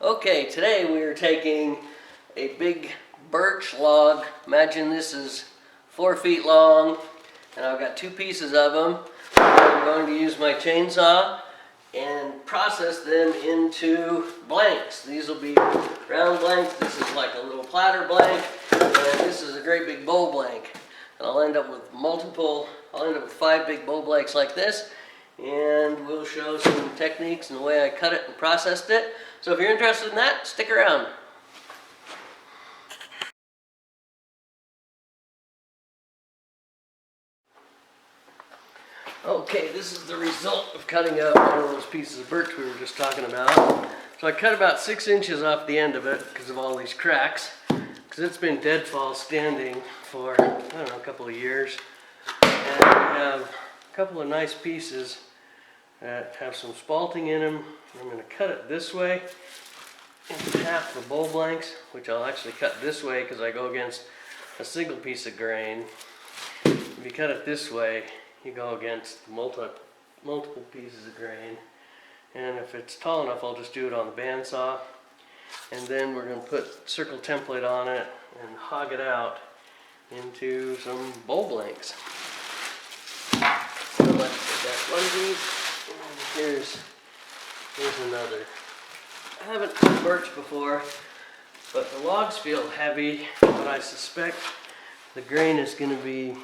Okay, today we are taking a big birch log. Imagine this is 4 feet long, and I've got 2 pieces of them. I'm going to use my chainsaw and process them into blanks. These will be round blanks. This is like a little platter blank, and this is a great big bowl blank. And I'll end up with 5 big bowl blanks like this, and we'll show some techniques and the way I cut it and processed it. So if you're interested in that, stick around. Okay, this is the result of cutting up one of those pieces of birch we were just talking about. So I cut about 6 inches off the end of it because of all these cracks, because it's been deadfall standing for, I don't know, a couple of years. And we have a couple of nice pieces that have some spalting in them. I'm going to cut it this way into half the bowl blanks, which I'll actually cut this way because I go against a single piece of grain. If you cut it this way, you go against multiple pieces of grain. And if it's tall enough, I'll just do it on the bandsaw. And then we're going to put circle template on it and hog it out into some bowl blanks. So let's get that one piece. And here's another. I haven't cut birch before, but the logs feel heavy, but I suspect the grain is going to be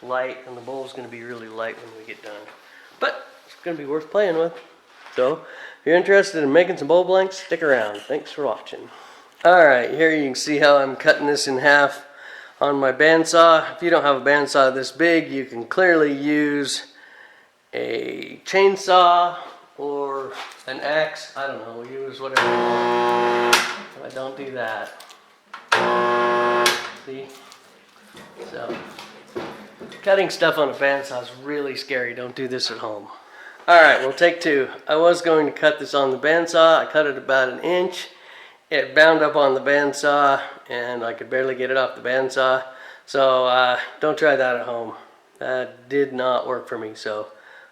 light and the bowl is going to be really light when we get done. But it's going to be worth playing with. So if you're interested in making some bowl blanks, stick around. Thanks for watching. Alright, here you can see how I'm cutting this in half on my bandsaw. If you don't have a bandsaw this big, you can clearly use a chainsaw or an axe. I don't know, use whatever you want. But I don't do that. See? So, cutting stuff on a bandsaw is really scary. Don't do this at home. Alright, we'll take 2. I was going to cut this on the bandsaw. I cut it about 1 inch. It bound up on the bandsaw and I could barely get it off the bandsaw. So don't try that at home. That did not work for me. So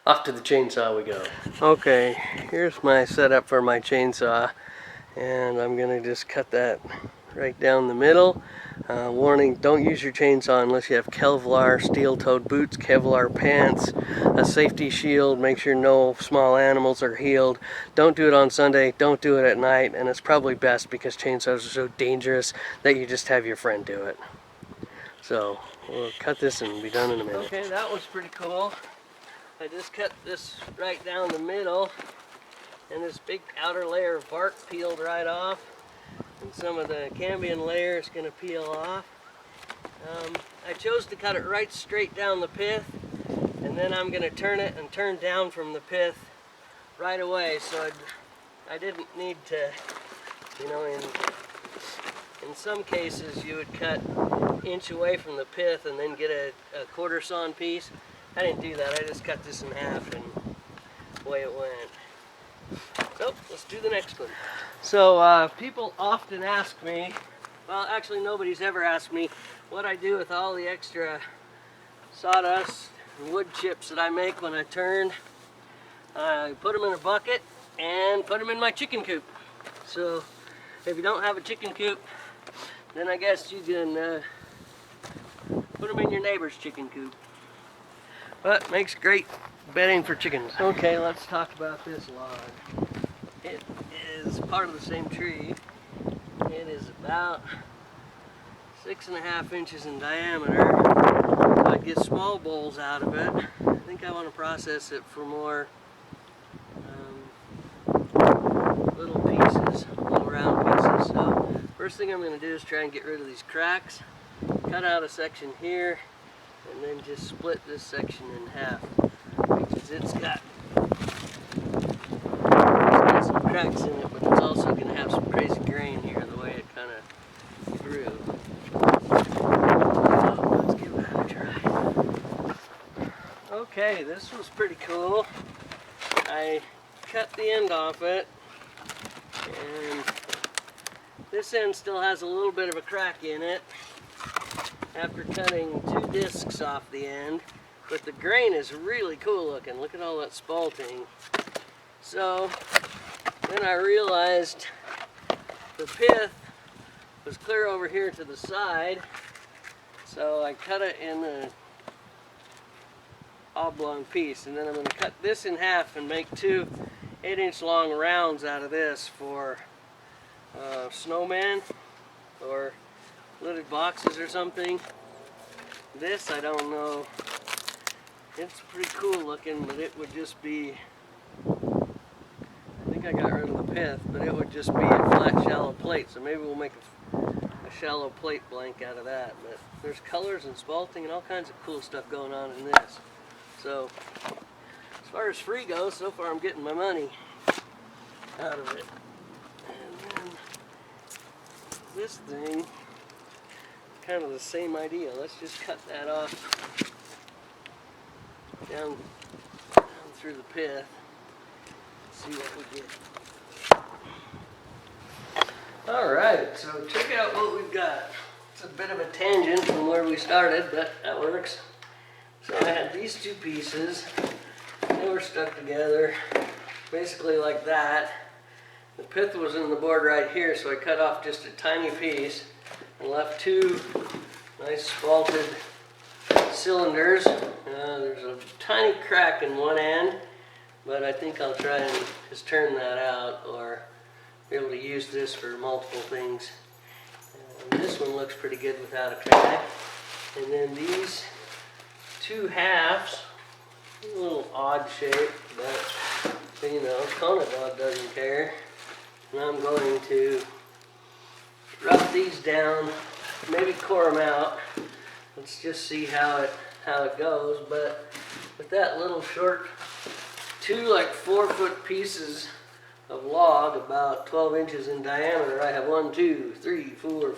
off to the chainsaw we go. Okay, here's my setup for my chainsaw. And I'm going to just cut that right down the middle. Warning, don't use your chainsaw unless you have Kevlar steel-toed boots, Kevlar pants, a safety shield, make sure no small animals are healed. Don't do it on Sunday, don't do it at night, and it's probably best because chainsaws are so dangerous that you just have your friend do it. So, we'll cut this and be done in a minute. Okay, that was pretty cool. I just cut this right down the middle, and this big outer layer of bark peeled right off. And some of the cambium layer is going to peel off. I chose to cut it right straight down the pith, and then I'm going to turn it and turn down from the pith right away, so I didn't need to, you know, in some cases you would cut an inch away from the pith and then get a quarter sawn piece. I didn't do that, I just cut this in half and away it went. So, let's do the next one. So, people often ask me, well, actually nobody's ever asked me what I do with all the extra sawdust and wood chips that I make when I turn. I put them in a bucket and put them in my chicken coop. So, if you don't have a chicken coop, then I guess you can put them in your neighbor's chicken coop. But makes great bedding for chickens. Okay, let's talk about this log. It is part of the same tree. It is about 6.5 inches in diameter. I get small bowls out of it. I think I want to process it for more little pieces, little round pieces. So first thing I'm going to do is try and get rid of these cracks. Cut out a section here, and then just split this section in half because it's got some cracks in it, but it's also going to have some crazy grain here the way it kind of grew. So let's give that a try. Okay, this was pretty cool. I cut the end off it, and this end still has a little bit of a crack in it after cutting 2 discs off the end, but the grain is really cool looking. Look at all that spalting. So then I realized the pith was clear over here to the side, so I cut it in a oblong piece, and then I'm going to cut this in half and make two 8-inch long rounds out of this for snowmen or lidded boxes or something. This, I don't know. It's pretty cool looking, but it would just be, I think I got rid of the pith, but it would just be a flat shallow plate, so maybe we'll make a shallow plate blank out of that. But there's colors and spalting and all kinds of cool stuff going on in this. So as far as free goes, so far I'm getting my money out of it. And then this thing, kind of the same idea. Let's just cut that off down through the pith. See what we get. Alright, so check out what we've got. It's a bit of a tangent from where we started, but that works. So I had these two pieces. They were stuck together basically like that. The pith was in the board right here, so I cut off just a tiny piece and left two nice spalted cylinders. There's a tiny crack in one end, but I think I'll try and just turn that out or be able to use this for multiple things. And this one looks pretty good without a crack. And then these two halves, a little odd shape, but you know, Kona dog doesn't care. And I'm going to rough these down, maybe core them out. Let's just see how it goes. But with that little short, two like 4-foot pieces of log, about 12 inches in diameter, I have 1, 2, 3, 4,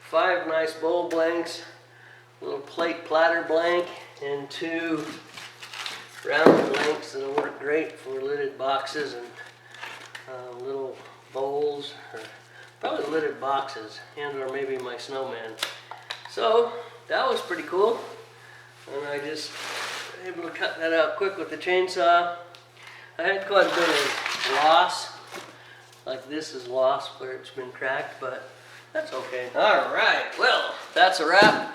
5 nice bowl blanks, a little plate platter blank, and 2 round blanks that'll work great for lidded boxes and little bowls, or probably lidded boxes, and or maybe my snowman. So that was pretty cool, and I just able to cut that out quick with the chainsaw. I had quite a bit of loss, like this is lost where it's been cracked, but that's okay. Alright, well, that's a wrap.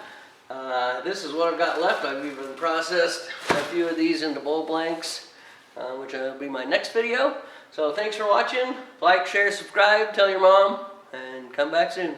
This is what I've got left. I've even processed a few of these into bowl blanks, which will be my next video. So thanks for watching. Like, share, subscribe, tell your mom, and come back soon.